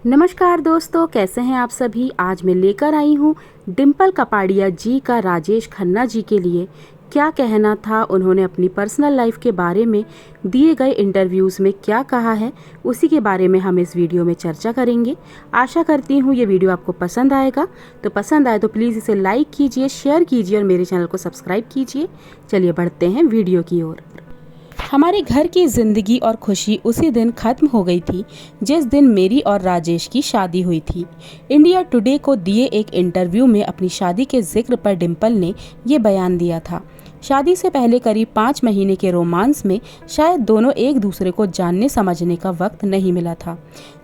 नमस्कार दोस्तों, कैसे हैं आप सभी। आज मैं लेकर आई हूँ डिम्पल कपाड़िया जी का राजेश खन्ना जी के लिए क्या कहना था। उन्होंने अपनी पर्सनल लाइफ के बारे में दिए गए इंटरव्यूज़ में क्या कहा है, उसी के बारे में हम इस वीडियो में चर्चा करेंगे। आशा करती हूँ ये वीडियो आपको पसंद आएगा। तो पसंद आए तो प्लीज़ इसे लाइक कीजिए, शेयर कीजिए और मेरे चैनल को सब्सक्राइब कीजिए। चलिए बढ़ते हैं वीडियो की ओर। हमारे घर की जिंदगी और खुशी उसी दिन खत्म हो गई थी जिस दिन मेरी और राजेश की शादी हुई थी। इंडिया टुडे को दिए एक इंटरव्यू में अपनी शादी के जिक्र पर डिम्पल ने ये बयान दिया था। शादी से पहले करीब 5 महीने के रोमांस में शायद दोनों एक दूसरे को जानने समझने का वक्त नहीं मिला था।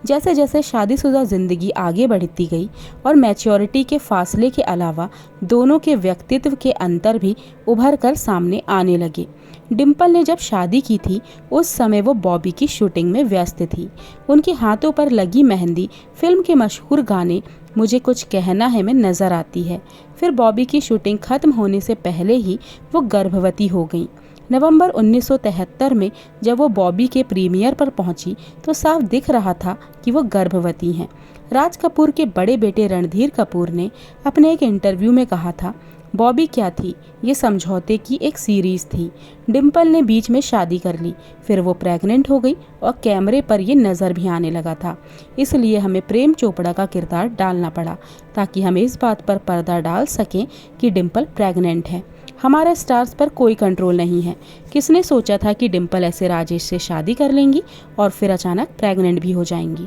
जैसे जैसे शादीशुदा जिंदगी आगे बढ़ती गई और मैच्योरिटी के फासले के अलावा दोनों के व्यक्तित्व के अंतर भी उभर कर सामने आने लगे। डिम्पल ने जब शादी की थी उस समय वो बॉबी की शूटिंग में व्यस्त थी। उनके हाथों पर लगी मेहंदी फिल्म के मशहूर गाने मुझे कुछ कहना है में नजर आती है। फिर बॉबी की शूटिंग खत्म होने से पहले ही वो गर्भवती हो गई। नवंबर 1973 में जब वो बॉबी के प्रीमियर पर पहुंची तो साफ दिख रहा था कि वो गर्भवती हैं। राज कपूर के बड़े बेटे रणधीर कपूर ने अपने एक इंटरव्यू में कहा था, बॉबी क्या थी, ये समझौते की एक सीरीज थी। डिम्पल ने बीच में शादी कर ली, फिर वो प्रेग्नेंट हो गई और कैमरे पर ये नज़र भी आने लगा था। इसलिए हमें प्रेम चोपड़ा का किरदार डालना पड़ा ताकि हम इस बात पर पर्दा डाल सकें कि डिम्पल प्रेग्नेंट है। हमारे स्टार्स पर कोई कंट्रोल नहीं है। किसने सोचा था कि डिम्पल ऐसे राजेश से शादी कर लेंगी और फिर अचानक प्रेग्नेंट भी हो जाएंगी।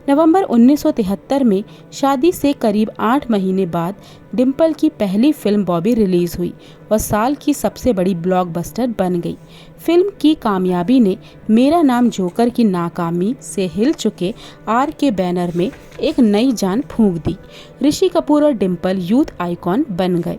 नवंबर 1973 में शादी से करीब 8 महीने बाद डिम्पल की पहली फिल्म बॉबी रिलीज हुई और साल की सबसे बड़ी ब्लॉकबस्टर बन गई। फिल्म की कामयाबी ने मेरा नाम जोकर की नाकामी से हिल चुके आर के बैनर में एक नई जान फूंक दी। ऋषि कपूर और डिम्पल यूथ आइकॉन बन गए।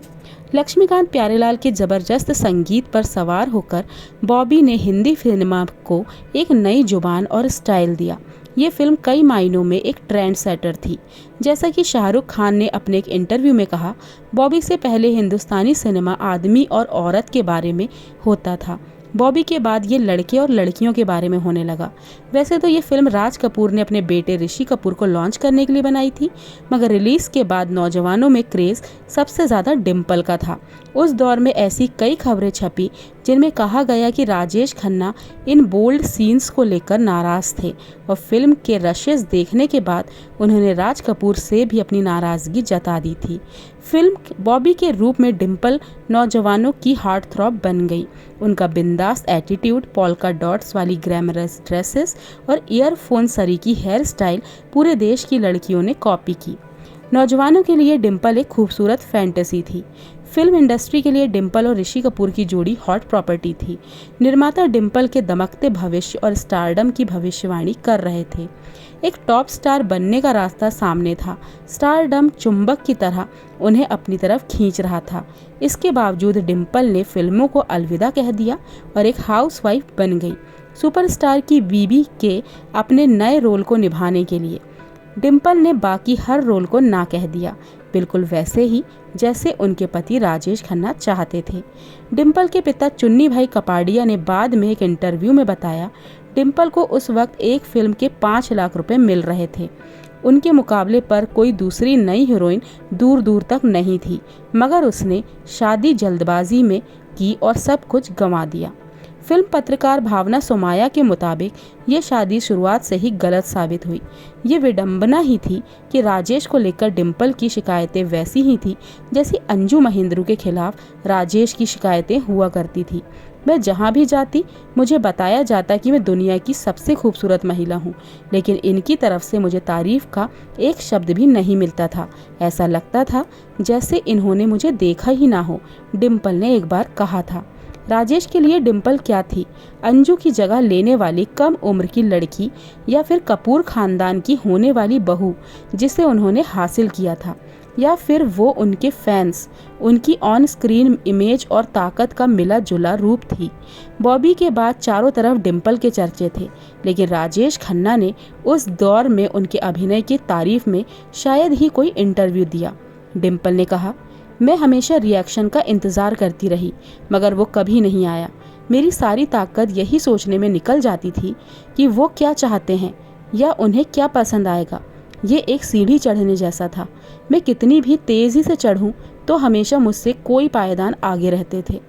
लक्ष्मीकांत प्यारेलाल के जबरदस्त संगीत पर सवार होकर बॉबी ने हिंदी सिनेमा को एक नई जुबान और स्टाइल दिया। ये फिल्म कई मायनों में एक ट्रेंड सेटर थी। जैसा कि शाहरुख खान ने अपने एक इंटरव्यू में कहा, बॉबी से पहले हिंदुस्तानी सिनेमा आदमी और औरत के बारे में होता था, बॉबी के बाद ये लड़के और लड़कियों के बारे में होने लगा। वैसे तो ये फिल्म राज कपूर ने अपने बेटे ऋषि कपूर को लॉन्च करने के लिए बनाई थी, मगर रिलीज के बाद नौजवानों में क्रेज सबसे ज़्यादा डिम्पल का था। उस दौर में ऐसी कई खबरें छपी जिनमें कहा गया कि राजेश खन्ना इन बोल्ड सीन्स को लेकर नाराज थे और फिल्म के रशेस देखने के बाद उन्होंने राज कपूर से भी अपनी नाराज़गी जता दी थी। फिल्म बॉबी के रूप में डिम्पल नौजवानों की हार्ट थ्रॉब बन गई। उनका बिंदास एटीट्यूड, पोल्का डॉट्स वाली ग्लैमरस ड्रेसेस और ईयरफोन सरी की हेयर स्टाइल पूरे देश की लड़कियों ने कॉपी की। नौजवानों के लिए डिम्पल एक खूबसूरत फैंटेसी थी। फिल्म इंडस्ट्री के लिए डिम्पल और ऋषि कपूर की जोड़ी हॉट प्रॉपर्टी थी। निर्माता डिम्पल के दमकते भविष्य और स्टारडम की भविष्यवाणी कर रहे थे। एक टॉप स्टार बनने का रास्ता सामने था। स्टारडम चुंबक की तरह उन्हें अपनी तरफ खींच रहा था। इसके बावजूद डिम्पल ने फिल्मों को अलविदा कह दिया और एक हाउसवाइफ बन गई, सुपरस्टार की बीवी के अपने नए रोल को निभाने के लिए। डिम्पल ने बाकी हर रोल को ना कह दिया, बिल्कुल वैसे ही जैसे उनके पति राजेश खन्ना चाहते थे। डिम्पल के पिता चुन्नी भाई कपाड़िया ने बाद में एक इंटरव्यू में बताया, डिम्पल को उस वक्त एक फिल्म के 5 लाख रुपए मिल रहे थे। उनके मुकाबले पर कोई दूसरी नई हीरोइन दूर दूर तक नहीं थी, मगर उसने शादी जल्दबाजी में की और सब कुछ गंवा दिया। फिल्म पत्रकार भावना सोमाया के मुताबिक ये शादी शुरुआत से ही गलत साबित हुई। ये विडंबना ही थी कि राजेश को लेकर डिम्पल की शिकायतें वैसी ही थी जैसी अंजू महेंद्रू के खिलाफ राजेश की शिकायतें हुआ करती थी। मैं जहाँ भी जाती मुझे बताया जाता कि मैं दुनिया की सबसे खूबसूरत महिला हूँ, लेकिन इनकी तरफ से मुझे तारीफ का एक शब्द भी नहीं मिलता था। ऐसा लगता था जैसे इन्होंने मुझे देखा ही ना हो, डिम्पल ने एक बार कहा था। राजेश के लिए डिम्पल क्या थी? अंजू की जगह लेने वाली कम उम्र की लड़की या फिर कपूर खानदान की होने वाली बहू जिसे उन्होंने हासिल किया था, या फिर वो उनके फैंस, उनकी ऑन स्क्रीन इमेज और ताकत का मिला जुला रूप थी। बॉबी के बाद चारों तरफ डिम्पल के चर्चे थे, लेकिन राजेश खन्ना ने उस दौर में उनके अभिनय की तारीफ में शायद ही कोई इंटरव्यू दिया। डिम्पल ने कहा, मैं हमेशा रिएक्शन का इंतज़ार करती रही, मगर वो कभी नहीं आया। मेरी सारी ताकत यही सोचने में निकल जाती थी कि वो क्या चाहते हैं या उन्हें क्या पसंद आएगा। ये एक सीढ़ी चढ़ने जैसा था। मैं कितनी भी तेज़ी से चढ़ूं तो हमेशा मुझसे कोई पायदान आगे रहते थे।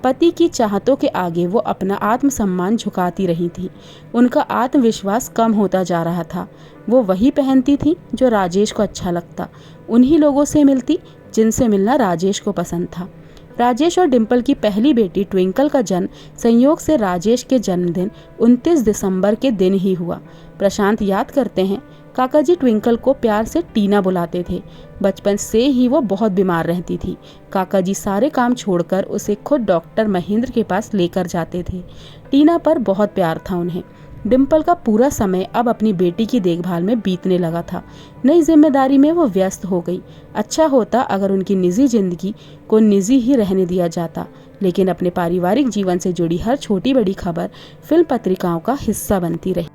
पति की चाहतों के आगे वो अपना आत्मसम्मान झुकाती रही थी। उनका आत्मविश्वास कम होता जा रहा था। वो वही पहनती थी जो राजेश को अच्छा लगता, उन्हीं लोगों से मिलती जिनसे मिलना राजेश को पसंद था। राजेश और डिम्पल की पहली बेटी ट्विंकल का जन्म संयोग से राजेश के जन्मदिन 29 दिसंबर के दिन ही हुआ। प्रशांत याद करते हैं, काका जी ट्विंकल को प्यार से टीना बुलाते थे। बचपन से ही वो बहुत बीमार रहती थी। काका जी सारे काम छोड़कर उसे खुद डॉक्टर महेंद्र के पास लेकर जाते थे। टीना पर बहुत प्यार था उन्हें। डिम्पल का पूरा समय अब अपनी बेटी की देखभाल में बीतने लगा था। नई जिम्मेदारी में वो व्यस्त हो गई। अच्छा होता अगर उनकी निजी जिंदगी को निजी ही रहने दिया जाता, लेकिन अपने पारिवारिक जीवन से जुड़ी हर छोटी बड़ी खबर फिल्म पत्रिकाओं का हिस्सा बनती रही।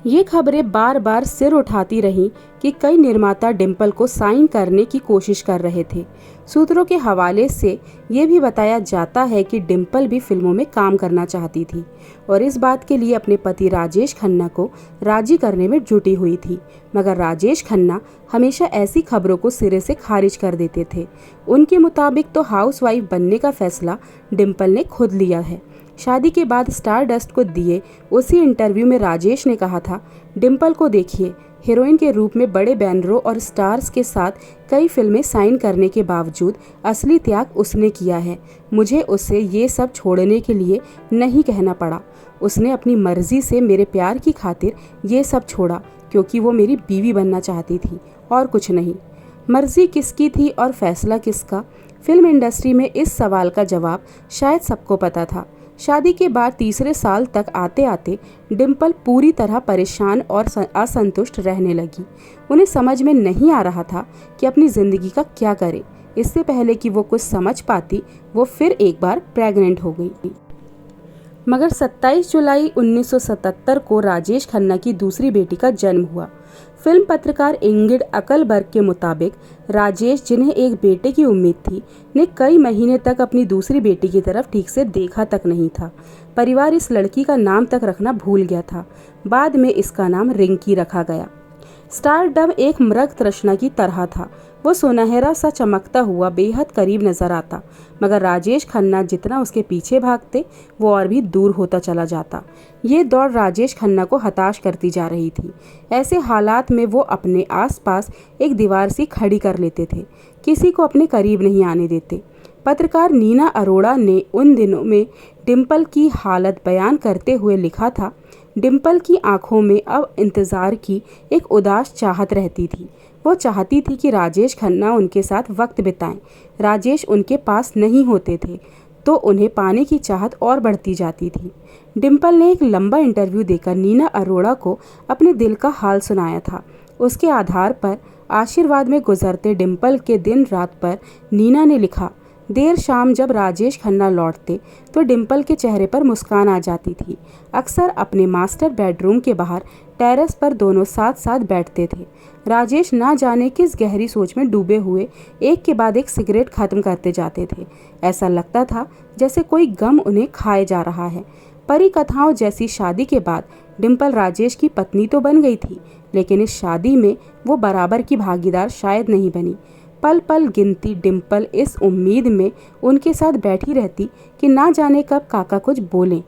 ये खबरें बार बार सिर उठाती रहीं कि कई निर्माता डिम्पल को साइन करने की कोशिश कर रहे थे। सूत्रों के हवाले से ये भी बताया जाता है कि डिम्पल भी फिल्मों में काम करना चाहती थी और इस बात के लिए अपने पति राजेश खन्ना को राजी करने में जुटी हुई थी। मगर राजेश खन्ना हमेशा ऐसी खबरों को सिरे से खारिज कर देते थे। उनके मुताबिक तो हाउसवाइफ बनने का फैसला डिम्पल ने खुद लिया है। शादी के बाद स्टारडस्ट को दिए उसी इंटरव्यू में राजेश ने कहा था, डिम्पल को देखिए, हीरोइन के रूप में बड़े बैनरों और स्टार्स के साथ कई फिल्में साइन करने के बावजूद असली त्याग उसने किया है। मुझे उसे ये सब छोड़ने के लिए नहीं कहना पड़ा। उसने अपनी मर्जी से मेरे प्यार की खातिर ये सब छोड़ा क्योंकि वो मेरी बीवी बनना चाहती थी और कुछ नहीं। मर्जी किसकी थी और फैसला किसका? फिल्म इंडस्ट्री में इस सवाल का जवाब शायद सबको पता था। शादी के बाद तीसरे साल तक आते आते डिम्पल पूरी तरह परेशान और असंतुष्ट रहने लगी। उन्हें समझ में नहीं आ रहा था कि अपनी ज़िंदगी का क्या करे। इससे पहले कि वो कुछ समझ पाती, वो फिर एक बार प्रेग्नेंट हो गई। मगर 27 जुलाई 1977 को राजेश खन्ना की दूसरी बेटी का जन्म हुआ। फिल्म पत्रकार इंगिड अकलबर्ग के मुताबिक राजेश, जिन्हें एक बेटे की उम्मीद थी, ने कई महीने तक अपनी दूसरी बेटी की तरफ ठीक से देखा तक नहीं था। परिवार इस लड़की का नाम तक रखना भूल गया था। बाद में इसका नाम रिंकी रखा गया। स्टारडम एक मृग तृष्णा की तरह था। वो सुनहरा सा चमकता हुआ बेहद करीब नजर आता, मगर राजेश खन्ना जितना उसके पीछे भागते वो और भी दूर होता चला जाता। ये दौड़ राजेश खन्ना को हताश करती जा रही थी। ऐसे हालात में वो अपने आसपास एक दीवार सी खड़ी कर लेते थे, किसी को अपने करीब नहीं आने देते। पत्रकार नीना अरोड़ा ने उन दिनों में डिम्पल की हालत बयान करते हुए लिखा था, डिम्पल की आंखों में अब इंतज़ार की एक उदास चाहत रहती थी। वो चाहती थी कि राजेश खन्ना उनके साथ वक्त बिताएं। राजेश उनके पास नहीं होते थे तो उन्हें पाने की चाहत और बढ़ती जाती थी। डिम्पल ने एक लंबा इंटरव्यू देकर नीना अरोड़ा को अपने दिल का हाल सुनाया था। उसके आधार पर आशीर्वाद में गुजरते डिम्पल के दिन रात पर नीना ने लिखा, देर शाम जब राजेश खन्ना लौटते तो डिम्पल के चेहरे पर मुस्कान आ जाती थी। अक्सर अपने मास्टर बेडरूम के बाहर टेरेस पर दोनों साथ साथ बैठते थे। राजेश ना जाने किस गहरी सोच में डूबे हुए एक के बाद एक सिगरेट खत्म करते जाते थे। ऐसा लगता था जैसे कोई गम उन्हें खाए जा रहा है। परी कथाओं जैसी शादी के बाद डिम्पल राजेश की पत्नी तो बन गई थी, लेकिन इस शादी में वो बराबर की भागीदार शायद नहीं बनी। पल पल गिनती डिम्पल इस उम्मीद में उनके साथ बैठी रहती कि ना जाने कब काका कुछ बोलें,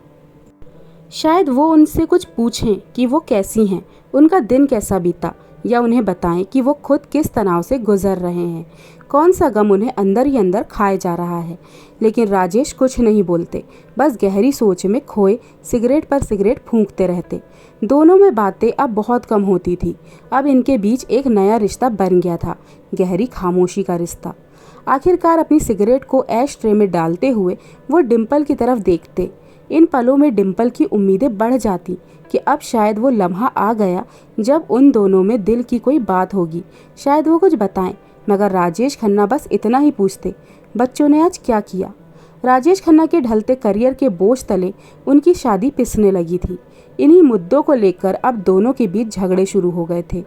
शायद वो उनसे कुछ पूछें कि वो कैसी हैं, उनका दिन कैसा बीता, या उन्हें बताएं कि वो खुद किस तनाव से गुजर रहे हैं, कौन सा गम उन्हें अंदर ही अंदर खाए जा रहा है। लेकिन राजेश कुछ नहीं बोलते, बस गहरी सोच में खोए सिगरेट पर सिगरेट फूंकते रहते। दोनों में बातें अब बहुत कम होती थी। अब इनके बीच एक नया रिश्ता बन गया था, गहरी खामोशी का रिश्ता। आखिरकार अपनी सिगरेट को ऐश ट्रे में डालते हुए वो डिम्पल की तरफ देखते। इन पलों में डिम्पल की उम्मीदें बढ़ जाती कि अब शायद वो लम्हा आ गया जब उन दोनों में दिल की कोई बात होगी। शायद वो कुछ बताएं, मगर राजेश खन्ना बस इतना ही पूछते, बच्चों ने आज क्या किया। राजेश खन्ना के ढलते करियर के बोझ तले उनकी शादी पिसने लगी थी। इन्हीं मुद्दों को लेकर अब दोनों के बीच झगड़े शुरू हो गए थे।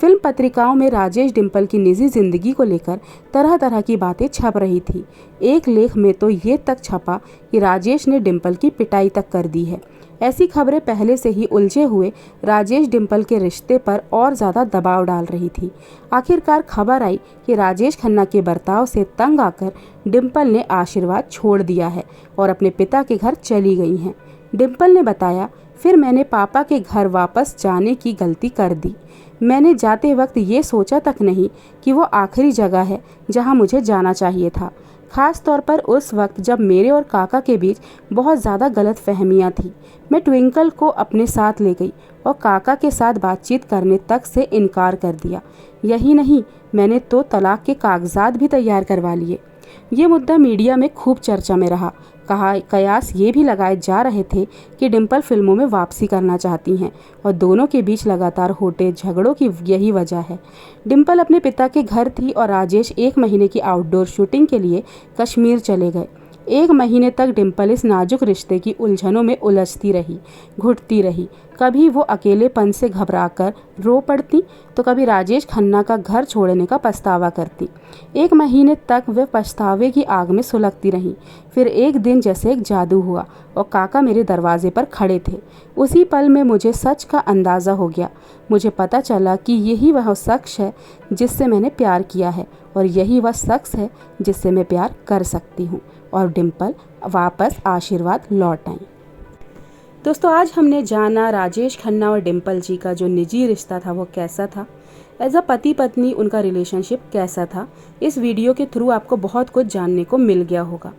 फिल्म पत्रिकाओं में राजेश डिम्पल की निजी जिंदगी को लेकर तरह तरह की बातें छप रही थी। एक लेख में तो ये तक छपा कि राजेश ने डिम्पल की पिटाई तक कर दी है। ऐसी खबरें पहले से ही उलझे हुए राजेश डिम्पल के रिश्ते पर और ज़्यादा दबाव डाल रही थी। आखिरकार खबर आई कि राजेश खन्ना के बर्ताव से तंग आकर डिम्पल ने आशीर्वाद छोड़ दिया है और अपने पिता के घर चली गई हैं। डिम्पल ने बताया, फिर मैंने पापा के घर वापस जाने की गलती कर दी। मैंने जाते वक्त ये सोचा तक नहीं कि वो आखिरी जगह है जहाँ मुझे जाना चाहिए था। ख़ास तौर पर उस वक्त जब मेरे और काका के बीच बहुत ज़्यादा गलत फहमियाँ थी। मैं ट्विंकल को अपने साथ ले गई और काका के साथ बातचीत करने तक से इनकार कर दिया। यही नहीं, मैंने तो तलाक के कागजात भी तैयार करवा लिए। ये मुद्दा मीडिया में खूब चर्चा में रहा। कयास ये भी लगाए जा रहे थे कि डिम्पल फिल्मों में वापसी करना चाहती हैं और दोनों के बीच लगातार होते झगड़ों की यही वजह है। डिम्पल अपने पिता के घर थी और राजेश 1 महीने की आउटडोर शूटिंग के लिए कश्मीर चले गए। 1 महीने तक डिम्पल इस नाजुक रिश्ते की उलझनों में उलझती रही, घुटती रही। कभी वो अकेलेपन से घबराकर रो पड़ती तो कभी राजेश खन्ना का घर छोड़ने का पछतावा करती। 1 महीने तक वे पछतावे की आग में सुलगती रहीं। फिर एक दिन जैसे एक जादू हुआ और काका मेरे दरवाजे पर खड़े थे। उसी पल में मुझे सच का अंदाज़ा हो गया। मुझे पता चला कि यही वह शख्स है जिससे मैंने प्यार किया है और यही वह शख्स है जिससे मैं प्यार कर सकती हूँ। और डिम्पल वापस आशीर्वाद लौट आई। दोस्तों, आज हमने जाना राजेश खन्ना और डिम्पल जी का जो निजी रिश्ता था वो कैसा था। एज अ पति पत्नी उनका रिलेशनशिप कैसा था। इस वीडियो के थ्रू आपको बहुत कुछ जानने को मिल गया होगा।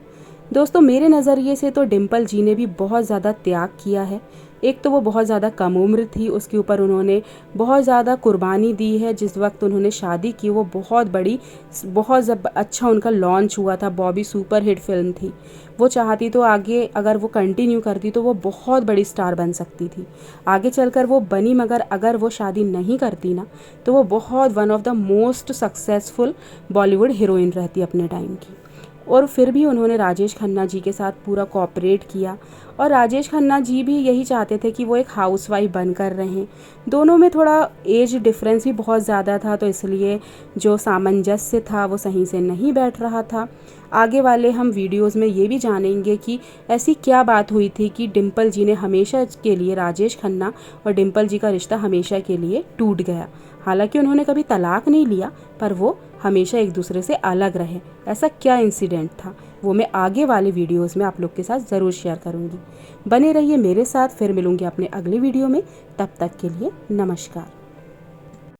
दोस्तों, मेरे नज़रिए से तो डिम्पल जी ने भी बहुत ज़्यादा त्याग किया है। एक तो वो बहुत ज़्यादा कम उम्र थी, उसके ऊपर उन्होंने बहुत ज़्यादा कुर्बानी दी है। जिस वक्त उन्होंने शादी की वो बहुत अच्छा उनका लॉन्च हुआ था। बॉबी सुपर हिट फिल्म थी। वो चाहती तो आगे अगर वो कंटिन्यू करती तो वो बहुत बड़ी स्टार बन सकती थी। आगे चलकर वो बनी, मगर अगर वो शादी नहीं करती ना तो वो बहुत one of the most successful Bollywood heroine रहती अपने टाइम की। और फिर भी उन्होंने राजेश खन्ना जी के साथ पूरा कोऑपरेट किया और राजेश खन्ना जी भी यही चाहते थे कि वो एक हाउसवाइफ बनकर रहें। दोनों में थोड़ा एज डिफरेंस भी बहुत ज़्यादा था, तो इसलिए जो सामंजस्य था वो सही से नहीं बैठ रहा था। आगे वाले हम वीडियोस में ये भी जानेंगे कि ऐसी क्या बात हुई थी कि डिम्पल जी ने हमेशा के लिए, राजेश खन्ना और डिम्पल जी का रिश्ता हमेशा के लिए टूट गया। हालांकि उन्होंने कभी तलाक नहीं लिया, पर वो हमेशा एक दूसरे से अलग रहे। ऐसा क्या इंसिडेंट था वो मैं आगे वाले वीडियोस में आप लोग के साथ ज़रूर शेयर करूँगी। बने रहिए मेरे साथ, फिर मिलूँगी अपने अगले वीडियो में। तब तक के लिए नमस्कार।